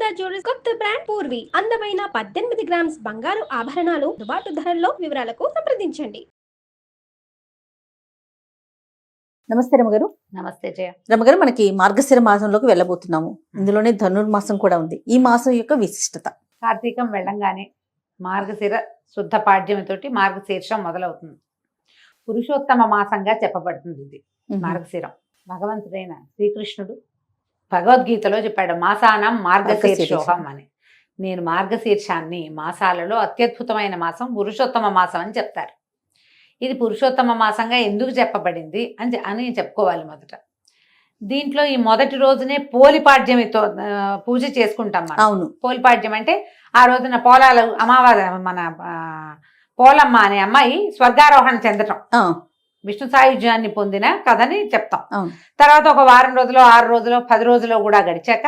పూర్విత jewellers కొత్త brand Purvi అందమైన 18 grams బంగారు ఆభరణాలు దుబాటు ధరల్లో వివరాలకు సంప్రదించండి. నమస్తే రమగారు. నమస్తే జయ. రమగారు, మనకి మార్గశిర మాసంలోకి వెళ్ళబోతున్నాము. ఇందులోనే ధనుర్మాసం కూడా ఉంది. ఈ మాసం యొక్క విశిష్టత. కార్తీకం వెళ్ళంగానే మార్గశిర శుద్ధ పాడ్యమితోటి మార్గశీర్షం మొదలవుతుంది. పురుషోత్తమ మాసంగా చెప్పబడుతుంది ఇది మార్గశిరం. భగవంతుడైన శ్రీకృష్ణుడు భగవద్గీతలో చెప్పాడు, మాసానం మార్గశీర్షోహం అని. నేను మార్గశీర్షాన్ని మాసాలలో అత్యద్భుతమైన మాసం పురుషోత్తమ మాసం అని చెప్తారు. ఇది పురుషోత్తమ మాసంగా ఎందుకు చెప్పబడింది అని చెప్పుకోవాలి. మొదట దీంట్లో ఈ మొదటి రోజునే పోలిపాడ్యమితో పూజ చేసుకుంటాం మనం. అవును, పోలిపాడ్యం అంటే ఆ రోజున పోలాలు అమావాస్య, మన పోలమ్మ అనే అమ్మాయి స్వర్గారోహణ చెందటం, విష్ణు సాయుధ్యాన్ని పొందిన కథని చెప్తాం. తర్వాత ఒక వారం రోజులు, 6 రోజులు, 10 రోజులు కూడా గడిచాక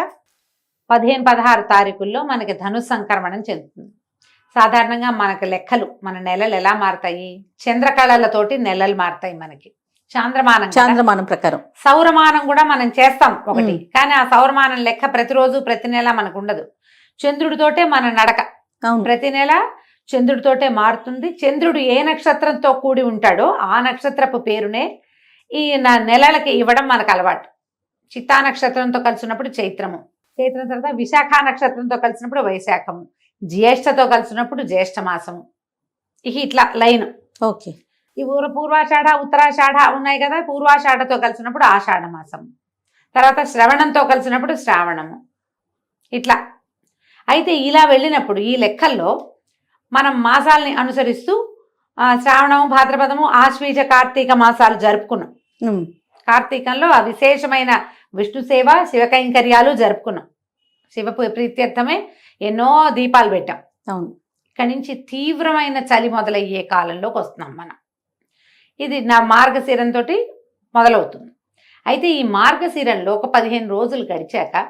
15-16 తారీఖుల్లో మనకి ధను సంక్రమణం చెందుతుంది. సాధారణంగా మనకి లెక్కలు, మన నెలలు ఎలా మారుతాయి? చంద్రకళలతోటి నెలలు మారుతాయి మనకి. చాంద్రమానం ప్రకారం సౌరమానం కూడా మనం చేస్తాం ఒకటి, కానీ ఆ సౌరమానం లెక్క ప్రతిరోజు ప్రతి నెల మనకు ఉండదు. చంద్రుడితోటే మన నడక ప్రతి నెల చంద్రుడితోటే మారుతుంది. చంద్రుడు ఏ నక్షత్రంతో కూడి ఉంటాడో ఆ నక్షత్రపు పేరునే ఈ నెలలకి ఇవ్వడం మనకు అలవాటు. చిత్తా నక్షత్రంతో కలిసినప్పుడు చైత్రము, చైత్రం తర్వాత విశాఖ నక్షత్రంతో కలిసినప్పుడు వైశాఖము, జ్యేష్ఠతో కలిసినప్పుడు జ్యేష్ఠ మాసము. ఇట్లా లైన్. ఓకే. ఈ పూర్వాషాఢ ఉత్తరాషాఢ ఉన్నాయి కదా, పూర్వాషాఢతో కలిసినప్పుడు ఆషాఢ మాసము, తర్వాత శ్రవణంతో కలిసినప్పుడు శ్రావణము. ఇట్లా అయితే ఇలా వెళ్ళినప్పుడు ఈ లెక్కల్లో మనం మాసాలని అనుసరిస్తూ శ్రావణము, భాద్రపదము, ఆశ్వీజ, కార్తీక మాసాలు జరుపుకున్నాం. కార్తీకంలో ఆ విశేషమైన విష్ణు సేవ, శివకైంకర్యాలు జరుపుకున్నాం. శివ ప్రీత్యర్థమే ఎన్నో దీపాలు పెట్టాం. అవును. ఇక్కడి నుంచి తీవ్రమైన చలి మొదలయ్యే కాలంలోకి వస్తున్నాం మనం. ఇది నా మార్గశిరంతో మొదలవుతుంది. అయితే ఈ మార్గశిరంలో ఒక 15 రోజులు గడిచాక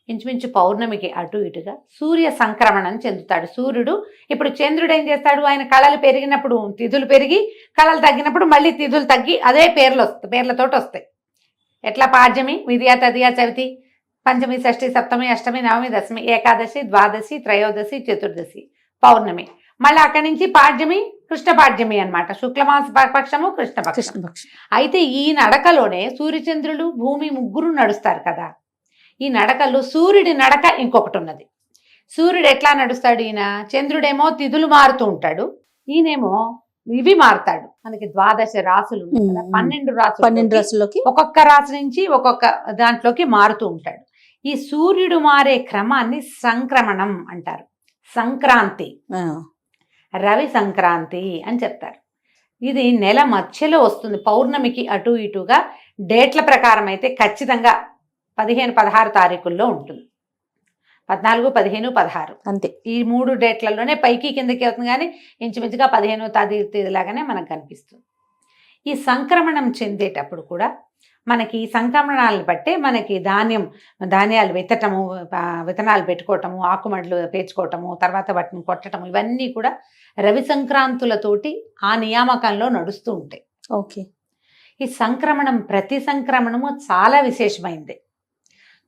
ఇంచుమించు పౌర్ణమికి అటు ఇటుగా సూర్య సంక్రమణం చెందుతాడు. సూర్యుడు ఇప్పుడు చంద్రుడు ఏం చేస్తాడు? ఆయన కళలు పెరిగినప్పుడు తిథులు పెరిగి, కళలు తగ్గినప్పుడు మళ్ళీ తిథులు తగ్గి అదే పేర్లతోటి వస్తాయి. ఎట్లా? పాడ్యమి, విద్యా, తదియా, చవితి, పంచమి, షష్ఠి, సప్తమి, అష్టమి, నవమి, దశమి, ఏకాదశి, ద్వాదశి, త్రయోదశి, చతుర్దశి, పౌర్ణమి. మళ్ళీ అక్కడి నుంచి పాడ్యమి, కృష్ణ పాడ్యమి అనమాట. శుక్లమాస పక్షము, కృష్ణపక్షం. అయితే ఈ నడకలోనే సూర్యచంద్రులు, భూమి ముగ్గురు నడుస్తారు కదా. ఈ నడకల్లో సూర్యుడి నడక ఇంకొకటి ఉన్నది. సూర్యుడు ఎట్లా నడుస్తాడు? ఈయన చంద్రుడేమో తిథులు మారుతూ ఉంటాడు, ఈయనేమో ఇవి మారుతాడు. మనకి 12 రాసులు, 12 రాసులకి ఒక్కొక్క రాశి నుంచి ఒక్కొక్క దాంట్లోకి మారుతూ ఉంటాడు. ఈ సూర్యుడు మారే క్రమాన్ని సంక్రమణం అంటారు. సంక్రాంతి, రవి సంక్రాంతి అని చెప్తారు. ఇది నెల మధ్యలో వస్తుంది. పౌర్ణమికి అటు ఇటుగా డేట్ల ప్రకారం అయితే ఖచ్చితంగా 15-16 తారీఖుల్లో ఉంటుంది. 14, 15, 16 అంతే. ఈ 3 డేట్లలోనే పైకి కిందకి అవుతుంది, కానీ ఇంచుమించుగా 15వ తేదీలాగానే మనకు కనిపిస్తుంది. ఈ సంక్రమణం చెందేటప్పుడు కూడా మనకి ఈ సంక్రమణాలను బట్టే మనకి ధాన్యాలు విత్తనాలు పెట్టుకోవటము, ఆకుమడ్లు పేర్చుకోవటము, తర్వాత వాటిని కొట్టటము, ఇవన్నీ కూడా రవి సంక్రాంతులతోటి ఆ నియామకంలో నడుస్తూ ఉంటాయి. ఓకే. ఈ సంక్రమణం, ప్రతి సంక్రమణము చాలా విశేషమైంది.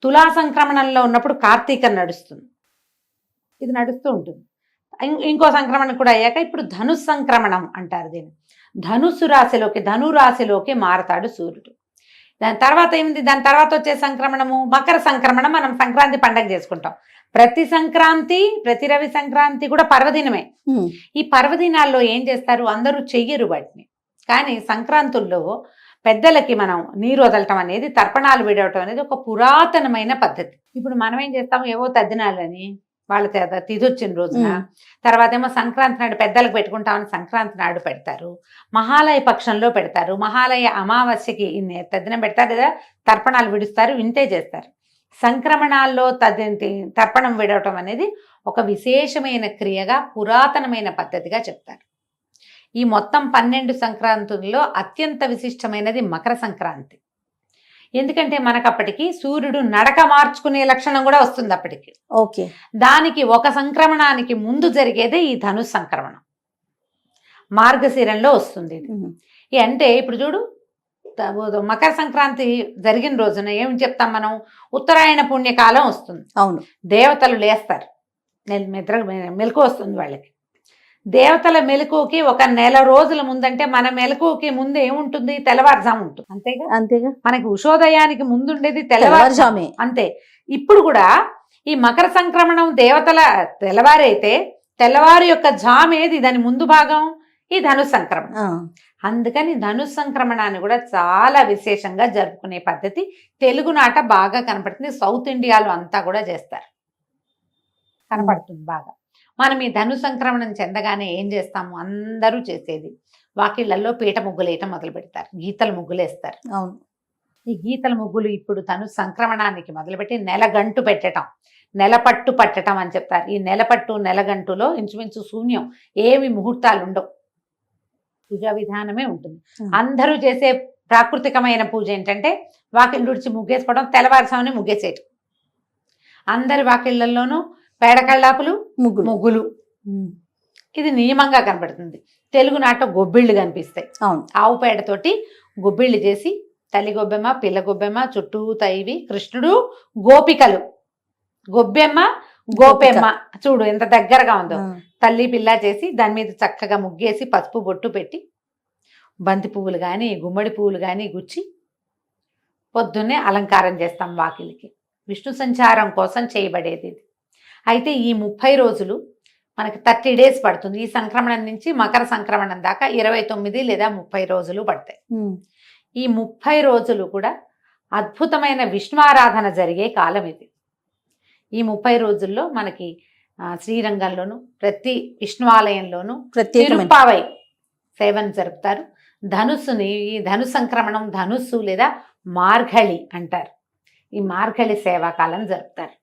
తులా సంక్రమణంలో ఉన్నప్పుడు కార్తీకం నడుస్తుంది, ఇది నడుస్తూ ఉంటుంది. ఇంకో సంక్రమణం కూడా అయ్యాక ఇప్పుడు ధను సంక్రమణం అంటారు దీన్ని. ధనురాశిలోకి మారతాడు సూర్యుడు. దాని తర్వాత ఏమిటి? దాని తర్వాత వచ్చే సంక్రమణము మకర సంక్రమణం. మనం సంక్రాంతి పండగ చేసుకుంటాం. ప్రతి సంక్రాంతి, ప్రతి రవి సంక్రాంతి కూడా పర్వదినమే. ఈ పర్వదినాల్లో ఏం చేస్తారు? అందరూ చెయ్యరు వాటిని, కానీ సంక్రాంతుల్లో పెద్దలకి మనం నీరు వదలటం అనేది, తర్పణాలు విడవటం అనేది ఒక పురాతనమైన పద్ధతి. ఇప్పుడు మనం ఏం చేస్తాము? ఏవో తద్దినాలని వాళ్ళ తిథి వచ్చిన రోజున, తర్వాత ఏమో సంక్రాంతి నాడు పెద్దలకు పెట్టుకుంటామని సంక్రాంతి నాడు పెడతారు. మహాలయ పక్షంలో పెడతారు. మహాలయ అమావాస్యకి తద్దినం పెడతారు కదా, తర్పణాలు విడుస్తారు, ఇంతే చేస్తారు. సంక్రమణాల్లో తర్పణం విడవటం అనేది ఒక విశేషమైన క్రియగా, పురాతనమైన పద్ధతిగా చెప్తారు. ఈ మొత్తం 12 సంక్రాంతుల్లో అత్యంత విశిష్టమైనది మకర సంక్రాంతి. ఎందుకంటే మనకు అప్పటికి సూర్యుడు నడక మార్చుకునే లక్షణం కూడా వస్తుంది అప్పటికి. ఓకే. దానికి ఒక సంక్రమణానికి ముందు జరిగేదే ఈ ధను సంక్రమణం, మార్గశిరంలో వస్తుంది ఇది. అంటే ఇప్పుడు చూడు, మకర సంక్రాంతి జరిగిన రోజున ఏం చెప్తాం మనం, ఉత్తరాయణ పుణ్యకాలం వస్తుంది. అవును. దేవతలు లేస్తారు, మెలకు వస్తుంది వాళ్ళకి. దేవతల మెలకుకి ఒక నెల రోజుల ముందంటే మన మెలకుకి ముందు ఏముంటుంది, తెల్లవారుజాము ఉంటుంది. అంతేగా, అంతేగా, మనకి ఉషోదయానికి ముందుండేది తెల్లవారుజాము. తెల్లవారుజామే. అంతే. ఇప్పుడు కూడా ఈ మకర సంక్రమణం దేవతల తెల్లవారైతే తెల్లవారు యొక్క జామ్ ఏది, దాని ముందు భాగం ఈ ధను సంక్రమణం. అందుకని ధను సంక్రమణాన్ని కూడా చాలా విశేషంగా జరుపుకునే పద్ధతి తెలుగునాట బాగా కనపడుతుంది. సౌత్ ఇండియాలో అంతా కూడా చేస్తారు, కనపడుతుంది బాగా. మనం ఈ ధను సంక్రమణం చెందగానే ఏం చేస్తాము, అందరూ చేసేది వాకిళ్లలో పీట ముగ్గులు వేయటం మొదలు పెడతారు, గీతల ముగ్గులు వేస్తారు. అవును. ఈ గీతల ముగ్గులు ఇప్పుడు ధను సంక్రమణానికి మొదలుపెట్టి నెలగంటు పెట్టడం, నెలపట్టు పట్టడం అని చెప్తారు. ఈ నెలపట్టు నెలగంటులో ఇంచుమించు శూన్యం, ఏమి ముహూర్తాలు ఉండవు, పూజా విధానమే ఉంటుంది. అందరూ చేసే ప్రాకృతికమైన పూజ ఏంటంటే వాకిళ్ళు ఉడిచి ముగ్గేసుకోవడం, తెల్లవారుసామని ముగ్గేసేయటం. అందరి వాకిళ్లలోనూ పేడకళ్ళాపులు, ముగ్గులు. ఇది నియమంగా కనబడుతుంది. తెలుగునాట గొబ్బిళ్ళు కనిపిస్తాయి. ఆవు పేడతోటి గొబ్బిళ్ళు చేసి తల్లి గొబ్బెమ్మ, పిల్ల గొబ్బెమ్మ, చుట్టూ తైవి, కృష్ణుడు, గోపికలు, గొబ్బెమ్మ గోపెమ్మ, చూడు ఎంత దగ్గరగా ఉందో. తల్లి పిల్ల చేసి దాని మీద చక్కగా ముగ్గేసి పసుపు బొట్టు పెట్టి బంతి పువ్వులు కానీ గుమ్మడి పువ్వులు కానీ గుచ్చి పొద్దున్నే అలంకారం చేస్తాం వాకిలికి. విష్ణు సంచారం కోసం చేయబడేది ఇది. అయితే ఈ 30 రోజులు మనకి 30 days పడుతుంది. ఈ సంక్రమణం నుంచి మకర సంక్రమణం దాకా 29 లేదా 30 రోజులు పడతాయి. ఈ 30 రోజులు కూడా అద్భుతమైన విష్ణువారాధన జరిగే కాలం ఇది. ఈ 30 రోజుల్లో మనకి శ్రీరంగంలోను ప్రతి విష్ణువాలయంలోనూ తిరుప్పావై సేవను జరుపుతారు. ధనుస్సుని, ఈ ధను సంక్రమణం ధనుస్సు లేదా మార్గళి అంటారు. ఈ మార్గళి సేవాకాలం జరుపుతారు.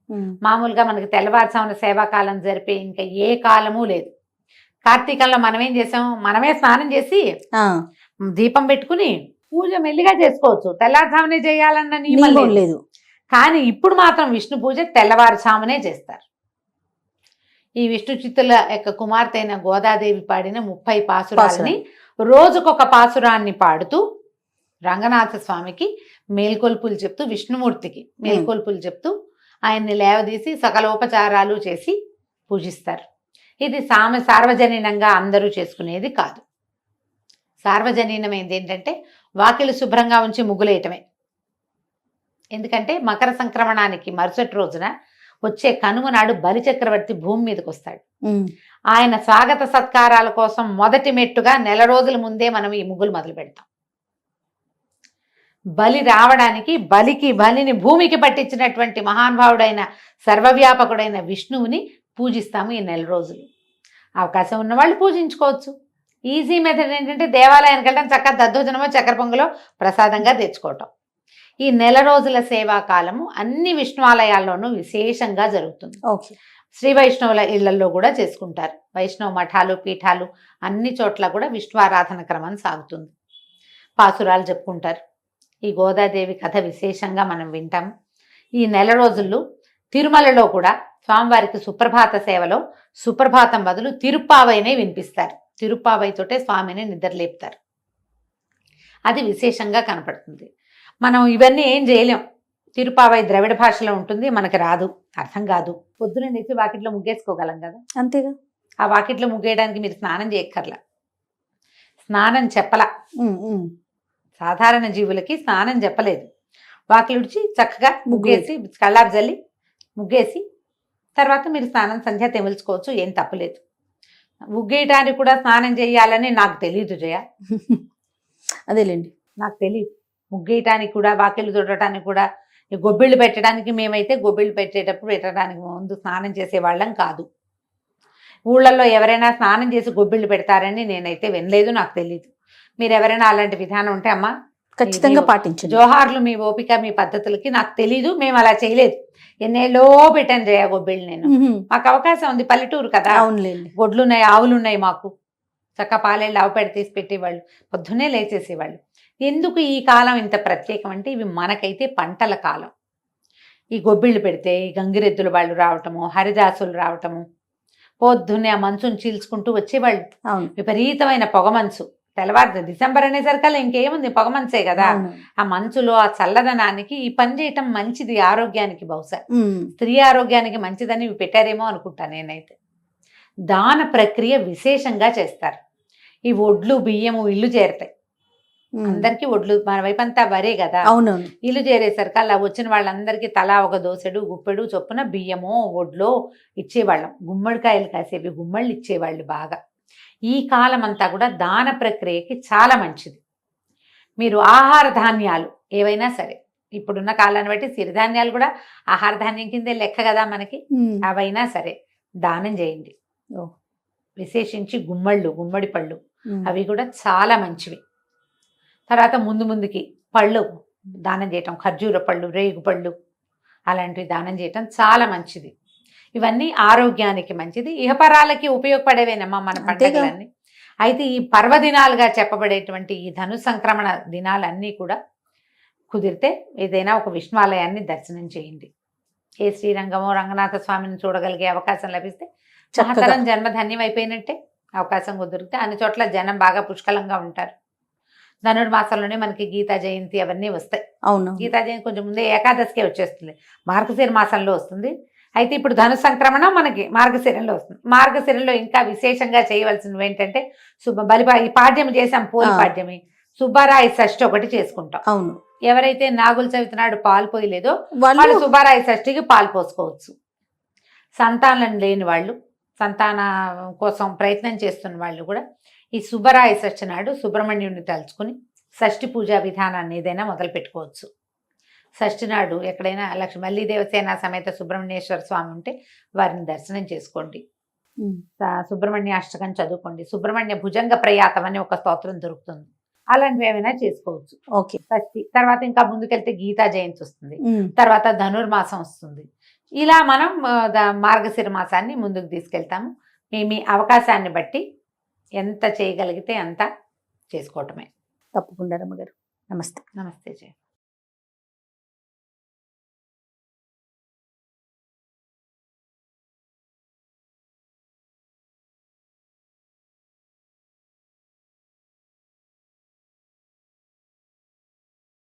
మామూలుగా మనకి తెల్లవారుజామున సేవాకాలం జరిపే ఇంకా ఏ కాలము లేదు. కార్తీకంలో మనం ఏం చేసాం, మనమే స్నానం చేసి దీపం పెట్టుకుని పూజ మెల్లిగా చేసుకోవచ్చు, తెల్లవారుజామునే చేయాలన్న నియమం లేదు. కానీ ఇప్పుడు మాత్రం విష్ణు పూజ తెల్లవారుజామునే చేస్తారు. ఈ విష్ణు చిత్తుల యొక్క కుమార్తె అయిన గోదాదేవి పాడిన 30 పాసురాలని రోజుకొక పాసురాన్ని పాడుతూ రంగనాథ స్వామికి మేల్కొల్పులు చెప్తూ, విష్ణుమూర్తికి మేల్కొల్పులు చెప్తూ ఆయన్ని లేవదీసి సకలోపచారాలు చేసి పూజిస్తారు. ఇది సార్వజనీనంగా అందరూ చేసుకునేది కాదు. సార్వజనీనమైనది ఏంటంటే వాకిలి శుభ్రంగా ఉంచి ముగ్గులేయటమే. ఎందుకంటే మకర సంక్రమణానికి మరుసటి రోజున వచ్చే కనుమ నాడు బలిచక్రవర్తి భూమి మీదకి వస్తాడు. ఆయన స్వాగత సత్కారాల కోసం మొదటి మెట్టుగా నెల రోజుల ముందే మనం ఈ ముగ్గులు మొదలు పెడతాం. బలి రావడానికి బలిని భూమికి పట్టించినటువంటి మహానుభావుడైన సర్వవ్యాపకుడైన విష్ణువుని పూజిస్తాము ఈ నెల రోజులు. అవకాశం ఉన్నవాళ్ళు పూజించుకోవచ్చు. ఈజీ మెథడ్ ఏంటంటే దేవాలయానికి వెళ్ళడం, చక్కగా దద్దోజనమో చక్కెర పొంగలో ప్రసాదంగా తెచ్చుకోవటం. ఈ నెల రోజుల సేవాకాలము అన్ని విష్ణువాలయాల్లోనూ విశేషంగా జరుగుతుంది. శ్రీ వైష్ణవుల ఇళ్లలో కూడా చేసుకుంటారు. వైష్ణవ మఠాలు, పీఠాలు అన్ని చోట్ల కూడా విష్ణువారాధన క్రమం సాగుతుంది. పాసురాలు చెప్పుకుంటారు. ఈ గోదాదేవి కథ విశేషంగా మనం వింటాం. ఈ నెల రోజుల్లో తిరుమలలో కూడా స్వామివారికి సుప్రభాత సేవలో సుప్రభాతం బదులు తిరుప్పావైనే వినిపిస్తారు. తిరుప్పావైతోటే స్వామిని నిద్రలేపుతారు. అది విశేషంగా కనపడుతుంది. మనం ఇవన్నీ ఏం చేయలేం. తిరుప్పావై ద్రవిడ భాషలో ఉంటుంది, మనకి రాదు, అర్థం కాదు. పొద్దున లేచి వాకిట్లో ముగ్గేసుకోగలం కదా, అంతేగా. ఆ వాకిట్లో ముగ్గేయడానికి మీరు స్నానం చేయక్కర్లా, స్నానం చెప్పలా. సాధారణ జీవులకి స్నానం చెప్పలేదు. వాకిలుడిచి చక్కగా ముగ్గేసి కళ్ళాపు జల్లి ముగ్గేసి తర్వాత మీరు స్నానం సంధ్య తెమిల్చుకోవచ్చు, ఏం తప్పలేదు. ముగ్గేయడానికి కూడా స్నానం చేయాలని నాకు తెలియదు జయ. అదేలేండి, నాకు తెలియదు. ముగ్గేయటానికి కూడా, వాకిళ్ళు తుడటానికి కూడా, గొబ్బిళ్ళు పెట్టడానికి మేమైతే గొబ్బిళ్ళు పెట్టడానికి ముందు స్నానం చేసేవాళ్ళం కాదు. ఊళ్ళల్లో ఎవరైనా స్నానం చేసి గొబ్బిళ్ళు పెడతారని నేనైతే వినలేదు, నాకు తెలియదు. మీరు ఎవరైనా అలాంటి విధానం ఉంటే అమ్మా ఖచ్చితంగా పాటించండి. జోహార్లు మీ ఓపిక, మీ పద్ధతులకి. నాకు తెలీదు, మేము అలా చేయలేదు. ఎన్నేళ్ళో పెట్టాను జయ గొబ్బిళ్ళు నేను. మాకు అవకాశం ఉంది, పల్లెటూరు కదా, గొడ్లున్నాయి, ఆవులున్నాయి మాకు. చక్క పాలేళ్ళు ఆవు పెడ తీసి పెట్టేవాళ్ళు, పొద్దున్నే లేచేసేవాళ్ళు. ఎందుకు ఈ కాలం ఇంత ప్రత్యేకం అంటే ఇవి మనకైతే పంటల కాలం. ఈ గొబ్బిళ్ళు పెడితే ఈ గంగిరెద్దుల వాళ్ళు రావటము, హరిదాసులు రావటము, పొద్దున్నే ఆ మంచుని చీల్చుకుంటూ వచ్చేవాళ్ళు. విపరీతమైన పొగ మంచు, తెల్లవారు డిసెంబర్ అనేసరికల్లా ఇంకేముంది, పొగ మంచే కదా. అవును. ఆ మంచులో ఆ చల్లదనానికి ఈ పని చేయటం మంచిది ఆరోగ్యానికి. బహుశా ఉమ్. స్త్రీ ఆరోగ్యానికి మంచిదని ఇవి పెట్టారేమో అనుకుంటా నేనైతే. దాన ప్రక్రియ విశేషంగా చేస్తారు. ఈ ఒడ్లు బియ్యము ఇల్లు చేరతాయి. అందరికీ ఒడ్లు, మన వైపంతా వరే కదా. అవునవును. ఇల్లు చేరేసరికి అలా వచ్చిన వాళ్ళందరికీ తలా ఒక దోసెడు గుప్పెడు చొప్పున బియ్యమో ఒడ్లో ఇచ్చేవాళ్ళం. గుమ్మడికాయలు కాసేవి గుమ్మళ్ళు ఇచ్చేవాళ్ళు బాగా. ఈ కాలం అంతా కూడా దాన ప్రక్రియకి చాలా మంచిది. మీరు ఆహార ధాన్యాలు ఏవైనా సరే, ఇప్పుడున్న కాలాన్ని బట్టి సిరిధాన్యాలు కూడా ఆహార ధాన్యం కిందే లెక్క కదా మనకి. అవైనా సరే దానం చేయండి. ఓ. విశేషించి గుమ్మడి పళ్ళు అవి కూడా చాలా మంచివి. తర్వాత ముందుకి పళ్ళు దానం చేయటం, ఖర్జూర పళ్ళు, రేగు పళ్ళు అలాంటివి దానం చేయటం చాలా మంచిది. ఇవన్నీ ఆరోగ్యానికి మంచిది, ఇహపరాలకి ఉపయోగపడేవేనమ్మా మన పండుగలన్నీ. అయితే ఈ పర్వదినాలుగా చెప్పబడేటువంటి ఈ ధను సంక్రమణ దినాలన్నీ కూడా కుదిరితే ఏదైనా ఒక విష్ణువాలయాన్ని దర్శనం చేయండి. ఏ శ్రీరంగమో రంగనాథ స్వామిని చూడగలిగే అవకాశం లభిస్తే మహతరం జన్మధన్యం అయిపోయినట్టే. అవకాశం కుదిరితే అన్ని చోట్ల జనం బాగా పుష్కలంగా ఉంటారు. ధనుడు మాసంలోనే మనకి గీతా జయంతి అవన్నీ వస్తాయి. అవును. గీతా జయంతి కొంచెం ముందే ఏకాదశికే వచ్చేస్తుంది, మార్గశిర మాసంలో వస్తుంది. అయితే ఇప్పుడు ధను సంక్రమణం మనకి మార్గశిరంలో వస్తుంది. మార్గశిరంలో ఇంకా విశేషంగా చేయవలసినవి ఏంటంటే ఈ పాడ్యం చేసాం, పోలి పాడ్యమి, సుబ్బారాయ షష్ఠి ఒకటి చేసుకుంటాం. అవును. ఎవరైతే నాగుల చవితి నాడు పాలు పోయలేదో వాళ్ళు సుబ్బారాయ షష్ఠికి పాలు పోసుకోవచ్చు. సంతానం లేని వాళ్ళు, సంతాన కోసం ప్రయత్నం చేస్తున్న వాళ్ళు కూడా ఈ సుబ్బరాయ షష్ఠి నాడు సుబ్రహ్మణ్యుడిని తలుచుకుని షష్ఠి పూజా విధానాన్ని ఏదైనా మొదలు పెట్టుకోవచ్చు. షష్ఠి నాడు ఎక్కడైనా మల్లి దేవసేన సమేత సుబ్రహ్మణ్యేశ్వర స్వామి ఉంటే వారిని దర్శనం చేసుకోండి. సుబ్రహ్మణ్య అష్టకం చదువుకోండి. సుబ్రహ్మణ్య భుజంగ ప్రయాతం అని ఒక స్తోత్రం దొరుకుతుంది, అలాంటివి ఏమైనా చేసుకోవచ్చు. ఓకే. షష్ఠి తర్వాత ఇంకా ముందుకెళ్తే గీతా జయంతి వస్తుంది, తర్వాత ధనుర్మాసం వస్తుంది. ఇలా మనం మార్గశిర మాసాన్ని ముందుకు తీసుకెళ్తాము. మీ అవకాశాన్ని బట్టి ఎంత చేయగలిగితే అంత చేసుకోవటమే. తప్పకుండా రమ్మగారు. నమస్తే. నమస్తే జయ.